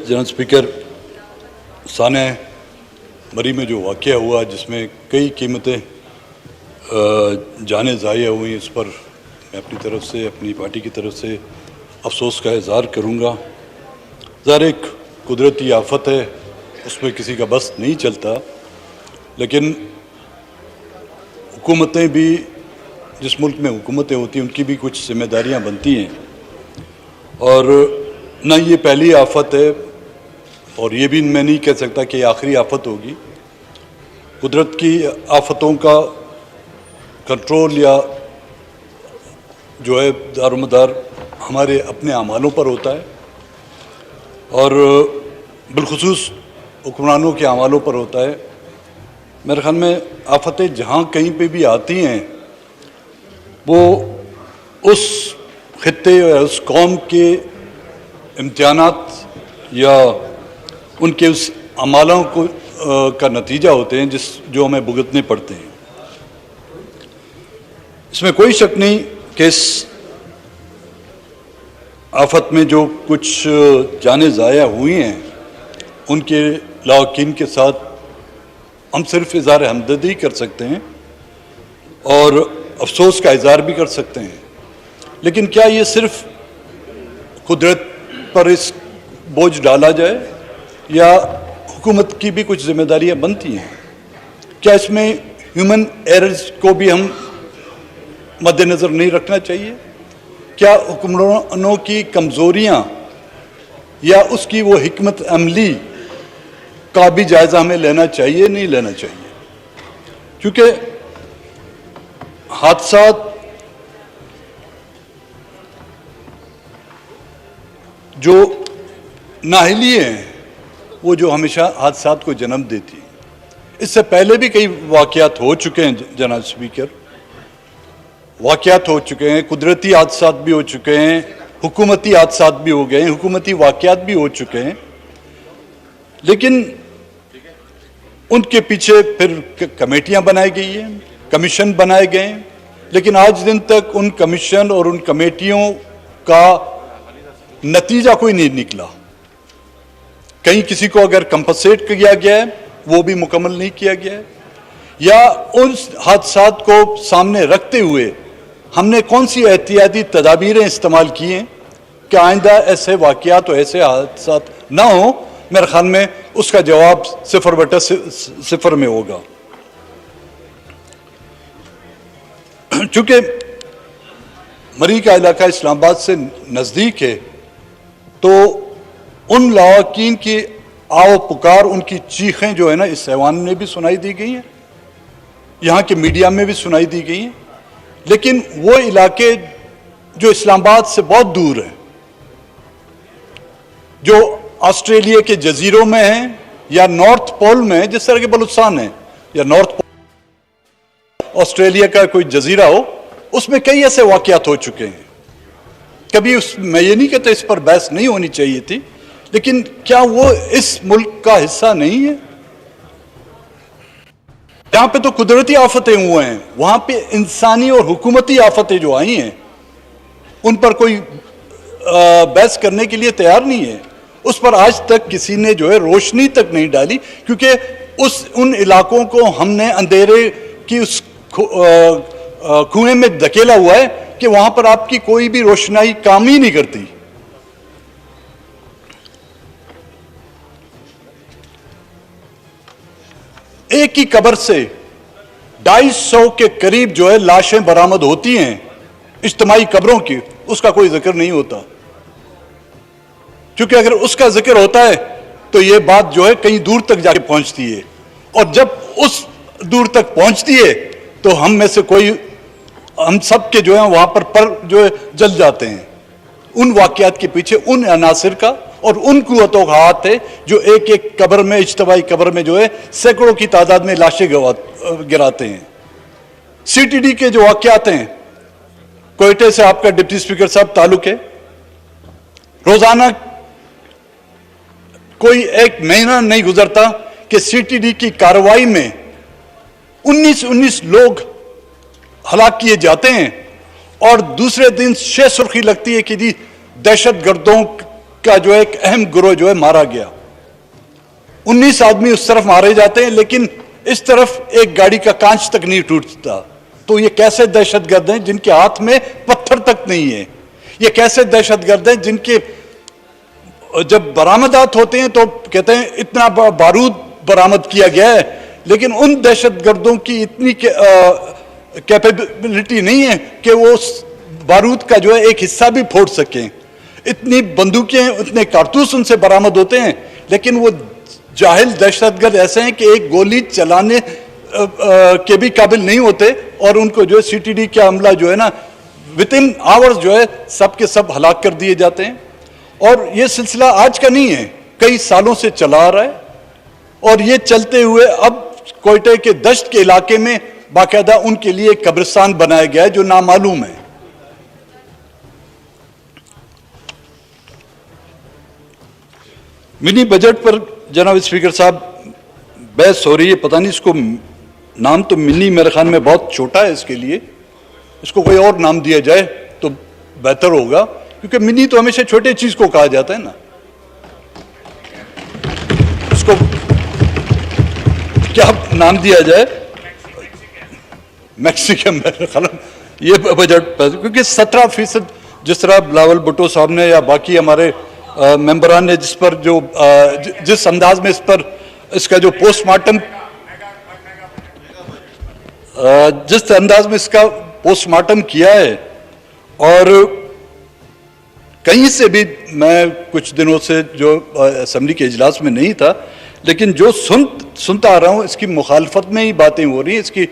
General speaker, سانح مری میں جو واقعہ ہوا جس میں کئی قیمتیں جانیں ضائع ہوئی، اس پر میں اپنی طرف سے، اپنی پارٹی کی طرف سے افسوس کا اظہار کروں گا۔ ظاہر ایک قدرتی آفت ہے، اس میں کسی کا بس نہیں چلتا، لیکن حکومتیں بھی، جس ملک میں حکومتیں ہوتی ہیں ان کی بھی کچھ ذمہ داریاں بنتی ہیں، اور نہ یہ پہلی آفت ہے اور یہ بھی میں نہیں کہہ سکتا کہ یہ آخری آفت ہوگی۔ قدرت کی آفتوں کا کنٹرول یا جو ہے دار و مدار ہمارے اپنے اعمالوں پر ہوتا ہے، اور بالخصوص حکمرانوں کے اعمالوں پر ہوتا ہے۔ میرے خیال میں آفتیں جہاں کہیں پہ بھی آتی ہیں وہ اس خطے یا اس قوم کے امتحانات یا ان کے اس اعمالوں کا نتیجہ ہوتے ہیں جو ہمیں بھگتنے پڑتے ہیں۔ اس میں کوئی شک نہیں کہ اس آفت میں جو کچھ جانیں ضائع ہوئی ہیں ان کے لاحقین کے ساتھ ہم صرف اظہار ہمدردی کر سکتے ہیں اور افسوس کا اظہار بھی کر سکتے ہیں، لیکن کیا یہ صرف قدرت پر اس بوجھ ڈالا جائے یا حکومت کی بھی کچھ ذمہ داریاں بنتی ہیں؟ کیا اس میں ہیومن ایررز کو بھی ہم مد نظر نہیں رکھنا چاہیے؟ کیا حکمرانوں کی کمزوریاں یا اس کی وہ حکمت عملی کا بھی جائزہ ہمیں لینا چاہیے، نہیں لینا چاہیے؟ کیونکہ حادثات جو نااہلی ہیں وہ جو ہمیشہ حادثات کو جنم دیتی ہیں۔ اس سے پہلے بھی کئی واقعات ہو چکے ہیں جناب اسپیکر، واقعات ہو چکے ہیں، قدرتی حادثات بھی ہو چکے ہیں، حکومتی حادثات بھی ہو گئے ہیں، حکومتی واقعات بھی ہو چکے ہیں، لیکن ان کے پیچھے پھر کمیٹیاں بنائی گئی ہیں، کمیشن بنائے گئے ہیں، لیکن آج دن تک ان کمیشن اور ان کمیٹیوں کا نتیجہ کوئی نہیں نکلا۔ کہیں کسی کو اگر کمپنسیٹ کیا گیا ہے وہ بھی مکمل نہیں کیا گیا ہے، یا ان حادثات کو سامنے رکھتے ہوئے ہم نے کون سی احتیاطی تدابیریں استعمال کی ہیں کہ آئندہ ایسے واقعات اور ایسے حادثات نہ ہوں۔ میرے خیال میں اس کا جواب 0/0 میں ہوگا۔ چونکہ مری کا علاقہ اسلام آباد سے نزدیک ہے تو ان لاحقین کی آو پکار، ان کی چیخیں جو ہے نا اس ایوان میں بھی سنائی دی گئی ہیں، یہاں کے میڈیا میں بھی سنائی دی گئی ہیں، لیکن وہ علاقے جو اسلام آباد سے بہت دور ہیں، جو آسٹریلیا کے جزیروں میں ہیں یا نارتھ پول میں ہیں، جس طرح کے بلوچستان ہیں یا نارتھ پول آسٹریلیا کا کوئی جزیرہ ہو، اس میں کئی ایسے واقعات ہو چکے ہیں۔ کبھی میں یہ نہیں کہتا اس پر بحث نہیں ہونی چاہیے تھی، لیکن کیا وہ اس ملک کا حصہ نہیں ہے؟ یہاں پہ تو قدرتی آفتیں ہوئے ہیں، وہاں پہ انسانی اور حکومتی آفتیں جو آئی ہیں ان پر کوئی بحث کرنے کے لیے تیار نہیں ہے۔ اس پر آج تک کسی نے جو ہے روشنی تک نہیں ڈالی، کیونکہ ان علاقوں کو ہم نے اندھیرے کی اس کنویں میں دھکیلا ہوا ہے کہ وہاں پر آپ کی کوئی بھی روشنائی کام ہی نہیں کرتی۔ ایک ہی قبر سے 250 کے قریب جو ہے لاشیں برآمد ہوتی ہیں اجتماعی قبروں کی، اس کا کوئی ذکر نہیں ہوتا، کیونکہ اگر اس کا ذکر ہوتا ہے تو یہ بات جو ہے کہیں دور تک جا کے پہنچتی ہے، اور جب اس دور تک پہنچتی ہے تو ہم میں سے کوئی، ہم سب کے جو ہیں وہاں پر جو ہے جل جاتے ہیں۔ ان واقعات کے پیچھے ان عناصر کا اور ان قوتوں کا ہاتھ ہے جو ایک ایک قبر میں، اجتماعی قبر میں جو ہے سینکڑوں کی تعداد میں لاشیں گراتے ہیں۔ سی ٹی ڈی کے جو واقعات ہیں، کوئٹے سے آپ کا ڈپٹی اسپیکر صاحب تعلق ہے، روزانہ کوئی ایک مہینہ نہیں گزرتا کہ سی ٹی ڈی کی کارروائی میں 19 لوگ ہلاک کیے جاتے ہیں، اور دوسرے دن شہ سرخی لگتی ہے کہ جی دہشت گردوں کا جو ہے ایک اہم گروہ جو ہے مارا گیا. 19 آدمی اس طرف مارے جاتے ہیں لیکن اس طرف ایک گاڑی کا کانچ تک نہیں ٹوٹتا. تو یہ کیسے دہشت گرد ہیں جن کے ہاتھ میں پتھر تک نہیں ہے؟ یہ کیسے دہشت گرد ہیں جن کے جب برآمدات ہوتے ہیں تو کہتے ہیں اتنا بارود برآمد کیا گیا ہے، لیکن ان دہشت گردوں کی اتنی کیپیبلٹی نہیں ہے کہ وہ بارود کا جو ہے ایک حصہ بھی پھوڑ سکیں. اتنی بندوقیں، اتنے کارتوس ان سے برآمد ہوتے ہیں، لیکن وہ جاہل دہشت گرد ایسے ہیں کہ ایک گولی چلانے کے بھی قابل نہیں ہوتے، اور ان کو جو ہے سی ٹی ڈی کا عملہ جو ہے نا within hours جو ہے سب کے سب ہلاک کر دیے جاتے ہیں. اور یہ سلسلہ آج کا نہیں ہے، کئی سالوں سے چلا آ رہا ہے، اور یہ چلتے ہوئے اب کوئٹہ کے دشت کے علاقے میں باقاعدہ ان کے لیے ایک قبرستان بنایا گیا ہے جو نامعلوم ہے. منی بجٹ پر جناب اسپیکر صاحب بحث ہو رہی ہے. پتہ نہیں اس کو نام تو منی میرے خیال میں بہت چھوٹا ہے، اس کے لیے اس کو کوئی اور نام دیا جائے تو بہتر ہوگا، کیونکہ منی تو ہمیشہ چھوٹے چیز کو کہا جاتا ہے نا. اس کو کیا نام دیا جائے؟ میکسیکن میرے خیال یہ بجٹ، کیونکہ 17% جس طرح بلاول بھٹو صاحب نے یا باقی ہمارے ممبران نے جس انداز میں اس کا جو پوسٹ مارٹم جس انداز میں اس کا پوسٹ مارٹم کیا ہے، اور کہیں سے بھی میں کچھ دنوں سے جو اسمبلی کے اجلاس میں نہیں تھا، لیکن جو سنتا آ رہا ہوں اس کی مخالفت میں ہی باتیں ہو رہی ہیں، اس کی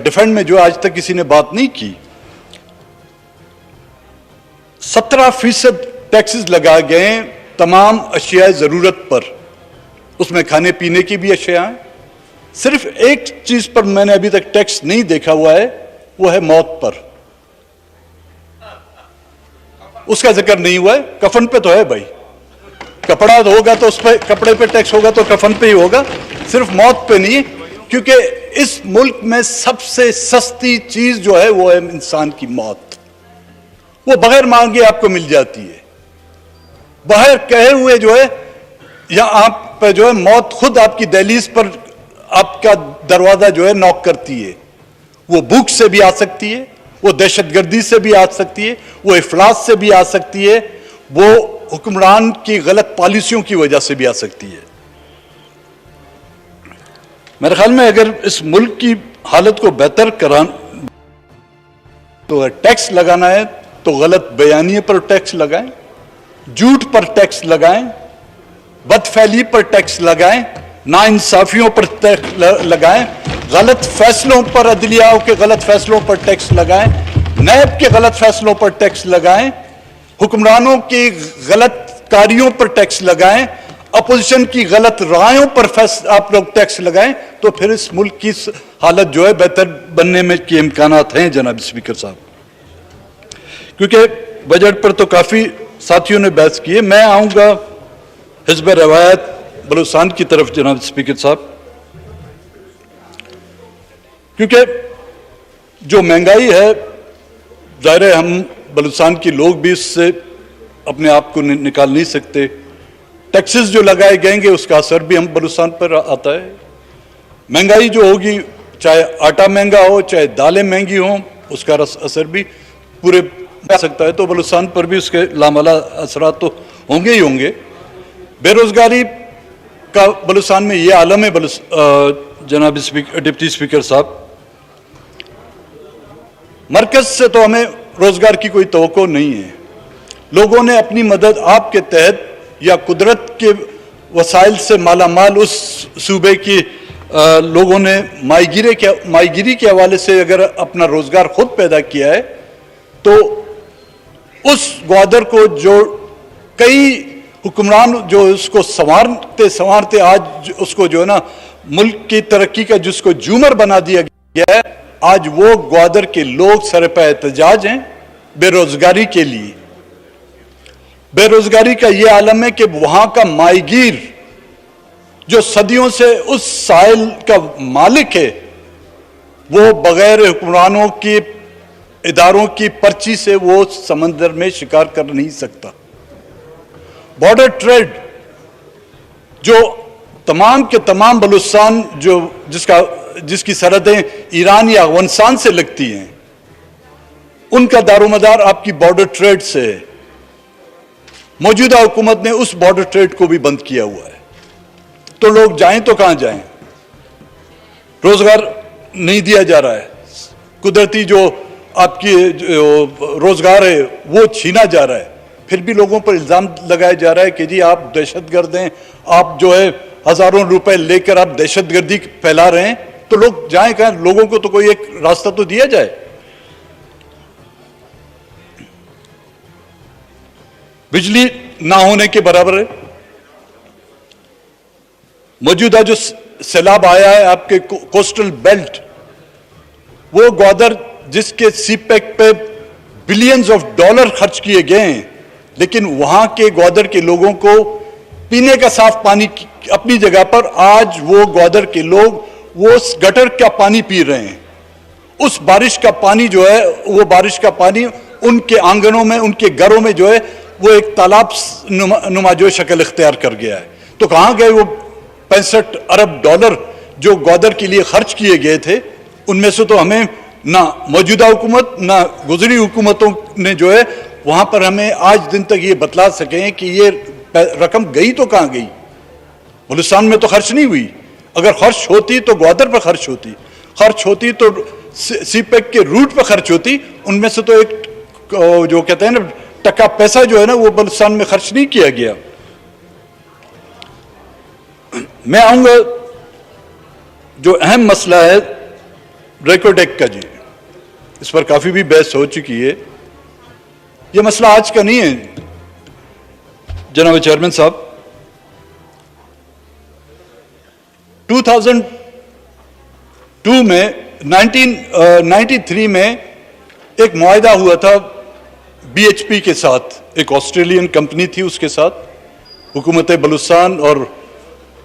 ڈیفینڈ میں جو آج تک کسی نے بات نہیں کی. 17% ٹیکسز لگا گئے ہیں تمام اشیاء ضرورت پر، اس میں کھانے پینے کی بھی اشیاء ہیں. صرف ایک چیز پر میں نے ابھی تک ٹیکس نہیں دیکھا ہوا ہے، وہ ہے موت پر. اس کا ذکر نہیں ہوا ہے. کفن پہ تو ہے بھائی، کپڑا تو ہوگا تو اس پہ، کپڑے پہ ٹیکس ہوگا تو کفن پہ ہی ہوگا، صرف موت پہ نہیں. کیونکہ اس ملک میں سب سے سستی چیز جو ہے وہ ہے انسان کی موت. وہ بغیر مانگے آپ کو مل جاتی ہے، بغیر کہے ہوئے جو ہے، یا آپ پہ جو ہے موت خود آپ کی دہلیز پر آپ کا دروازہ جو ہے نوک کرتی ہے. وہ بھوک سے بھی آ سکتی ہے، وہ دہشت گردی سے بھی آ سکتی ہے، وہ افلاس سے بھی آ سکتی ہے، وہ حکمران کی غلط پالیسیوں کی وجہ سے بھی آ سکتی ہے. میرے خیال میں اگر اس ملک کی حالت کو بہتر کرانا تو ٹیکس لگانا ہے تو غلط بیانیے پر ٹیکس لگائیں، جھوٹ پر ٹیکس لگائیں، بد فعلی پر ٹیکس لگائیں، ناانصافیوں پر ٹیکس لگائیں، غلط فیصلوں پر، عدلیہ کے غلط فیصلوں پر ٹیکس لگائیں، نیب کے غلط فیصلوں پر ٹیکس لگائیں، حکمرانوں کی غلط کاریوں پر ٹیکس لگائیں، اپوزیشن کی غلط رائیوں پر آپ لوگ ٹیکس لگائیں، تو پھر اس ملک کی حالت جو ہے بہتر بننے میں کی امکانات ہیں. جناب اسپیکر صاحب، کیونکہ بجٹ پر تو کافی ساتھیوں نے بحث کی ہے، میں آؤں گا حزب روایت بلوچستان کی طرف. جناب اسپیکر صاحب، کیونکہ جو مہنگائی ہے، ظاہر ہے ہم بلوچستان کے لوگ بھی اس سے اپنے آپ کو نکال نہیں سکتے. ٹیکسز جو لگائے گئیں گے اس کا اثر بھی ہم بلوچستان پر آتا ہے. مہنگائی جو ہوگی، چاہے آٹا مہنگا ہو، چاہے دالیں مہنگی ہوں، اس کا اثر بھی پورے آ سکتا ہے. تو بلوچستان پر بھی اس کے لامحالہ اثرات تو ہوں گے ہی ہوں گے. بے روزگاری کا بلوچستان میں یہ عالم ہے. جناب ڈپٹی اسپیکر صاحب، مرکز سے تو ہمیں روزگار کی کوئی توقع نہیں ہے. لوگوں نے اپنی مدد آپ کے تحت یا قدرت کے وسائل سے مالا مال اس صوبے کی لوگوں نے ماہی گیری کے حوالے سے اگر اپنا روزگار خود پیدا کیا ہے، تو اس گوادر کو جو کئی حکمران جو اس کو سنوارتے آج اس کو جو ہے نا ملک کی ترقی کا جس کو جومر بنا دیا گیا ہے، آج وہ گوادر کے لوگ سرپا احتجاج ہیں بے روزگاری کے لیے. بے روزگاری کا یہ عالم ہے کہ وہاں کا ماہی گیر جو صدیوں سے اس ساحل کا مالک ہے، وہ بغیر حکمرانوں کی اداروں کی پرچی سے وہ سمندر میں شکار کر نہیں سکتا. بارڈر ٹریڈ جو تمام کے تمام بلوچستان جس کی سرحدیں ایران یا افغانستان سے لگتی ہیں، ان کا دار و مدار آپ کی بارڈر ٹریڈ سے ہے۔ موجودہ حکومت نے اس بارڈر ٹریڈ کو بھی بند کیا ہوا ہے، تو لوگ جائیں تو کہاں جائیں؟ روزگار نہیں دیا جا رہا ہے، قدرتی جو آپ کی روزگار ہے وہ چھینا جا رہا ہے، پھر بھی لوگوں پر الزام لگایا جا رہا ہے کہ جی آپ دہشت گرد ہیں، آپ جو ہے ہزاروں روپے لے کر آپ دہشت گردی پھیلا رہے ہیں، تو لوگ جائیں کہاں؟ لوگوں کو تو کوئی ایک راستہ تو دیا جائے۔ بجلی نہ ہونے کے برابر ہے۔ موجودہ جو سیلاب آیا ہے آپ کے کوسٹل بیلٹ، وہ گوادر جس کے سی پیک پہ بلینز آف ڈالر خرچ کیے گئے ہیں، لیکن وہاں کے گوادر کے لوگوں کو پینے کا صاف پانی اپنی جگہ پر آج وہ گوادر کے لوگ وہ گٹر کا پانی پی رہے ہیں۔ اس بارش کا پانی جو ہے، وہ بارش کا پانی ان کے آنگنوں میں، ان کے گھروں میں جو ہے وہ ایک تالاب نما جو شکل اختیار کر گیا ہے۔ تو کہاں گئے وہ 65 ارب ڈالر جو گوادر کے لیے خرچ کیے گئے تھے؟ ان میں سے تو ہمیں نہ موجودہ حکومت نہ گزری حکومتوں نے جو ہے وہاں پر ہمیں آج دن تک یہ بتلا سکیں کہ یہ رقم گئی تو کہاں گئی۔ بلوچستان میں تو خرچ نہیں ہوئی، اگر خرچ ہوتی تو گوادر پر خرچ ہوتی، خرچ ہوتی تو سی پیک کے روٹ پر خرچ ہوتی۔ ان میں سے تو ایک جو کہتے ہیں نا ٹکا پیسہ جو ہے نا وہ بلوچستان میں خرچ نہیں کیا گیا۔ میں آؤں گا جو اہم مسئلہ ہے ریکوڈیک کا، جی اس پر کافی بھی بحث ہو چکی ہے۔ یہ مسئلہ آج کا نہیں ہے جناب چیئرمین صاحب۔ 2002 میں 1993 میں ایک معاہدہ ہوا تھا بی ایچ پی کے ساتھ، ایک آسٹریلین کمپنی تھی، اس کے ساتھ حکومت بلوچستان اور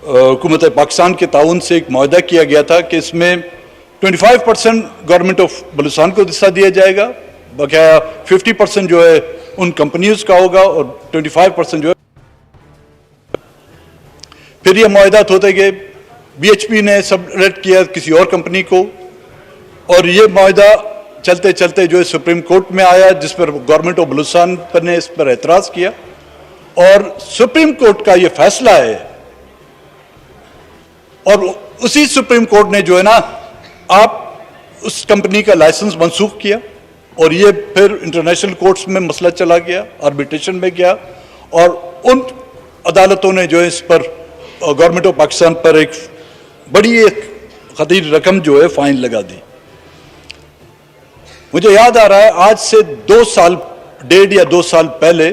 حکومت پاکستان کے تعاون سے ایک معاہدہ کیا گیا تھا کہ اس میں 25% گورنمنٹ آف بلوچستان کو حصہ دیا جائے گا، بقیہ 50% جو ہے ان کمپنیز کا ہوگا اور 25% جو ہے۔ پھر یہ معاہدات ہوتے گئے، بی ایچ پی نے سب ریٹ کیا کسی اور کمپنی کو، اور یہ معاہدہ چلتے چلتے جو ہے سپریم کورٹ میں آیا، جس پر گورنمنٹ آف بلوچستان نے اس پر اعتراض کیا، اور سپریم کورٹ کا یہ فیصلہ ہے، اور اسی سپریم کورٹ نے جو ہے نا آپ اس کمپنی کا لائسنس منسوخ کیا، اور یہ پھر انٹرنیشنل کورٹس میں مسئلہ چلا گیا، آربیٹریشن میں گیا، اور ان عدالتوں نے جو ہے اس پر گورنمنٹ آف پاکستان پر ایک بڑی ایک خطیر رقم جو ہے فائن لگا دی۔ مجھے یاد آ رہا ہے آج سے 1.5 یا 2 سال پہلے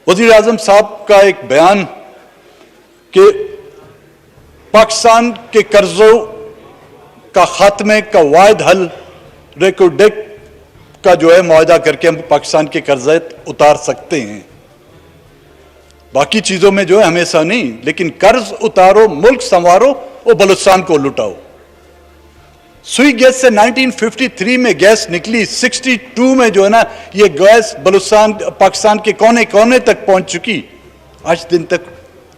وزیر اعظم صاحب کا ایک بیان کہ پاکستان کے قرضوں کا خاتمے کا واحد حل ریکوڈیک کا جو ہے معاہدہ کر کے ہم پاکستان کے قرضے اتار سکتے ہیں، باقی چیزوں میں جو ہے ہمیشہ نہیں، لیکن قرض اتارو، ملک سنوارو اور بلوچستان کو لٹاؤ۔ سوئی گیس سے 1953 میں گیس نکلی، 62 میں جو ہے نا یہ گیس بلوچستان پاکستان کے کونے کونے تک پہنچ چکی، آج دن تک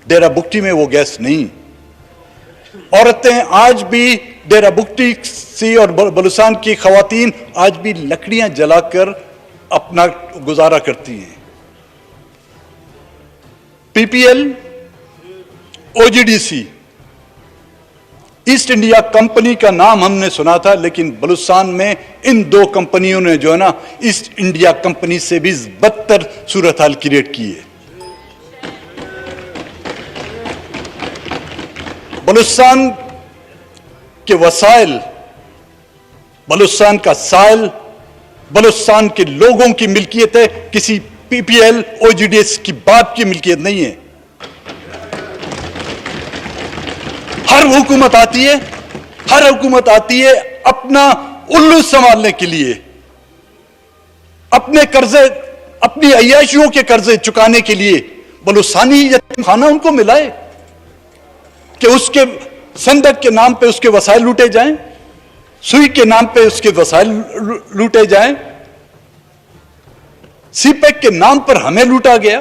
ڈیرہ بگٹی میں وہ گیس نہیں۔ عورتیں آج بھی ڈیرہ بگٹی سی اور بلوچستان کی خواتین آج بھی لکڑیاں جلا کر اپنا گزارا کرتی ہیں۔ P P L, O G D C, East India Company کا نام ہم نے سنا تھا، لیکن بلوچستان میں ان 2 کمپنیوں نے جو ہے نا ایسٹ انڈیا کمپنی سے بھی بدتر صورتحال کریٹ کی ہے۔ بلوچستان کے وسائل، بلوچستان کا سائل بلوچستان کے لوگوں کی ملکیت ہے، کسی P P L O G D S کی باپ کی ملکیت نہیں ہے۔ ہر حکومت آتی ہے اپنا الو سنبھالنے کے لیے، اپنے قرضے، اپنی عیاشیوں کے قرضے چکانے کے لیے۔ بلوچستانی یتیم خانہ ان کو ملائے کہ اس کے صندوق کے نام پہ اس کے وسائل لوٹے جائیں، سوئی کے نام پہ اس کے وسائل لوٹے جائیں، سی پیک کے نام پر ہمیں لوٹا گیا۔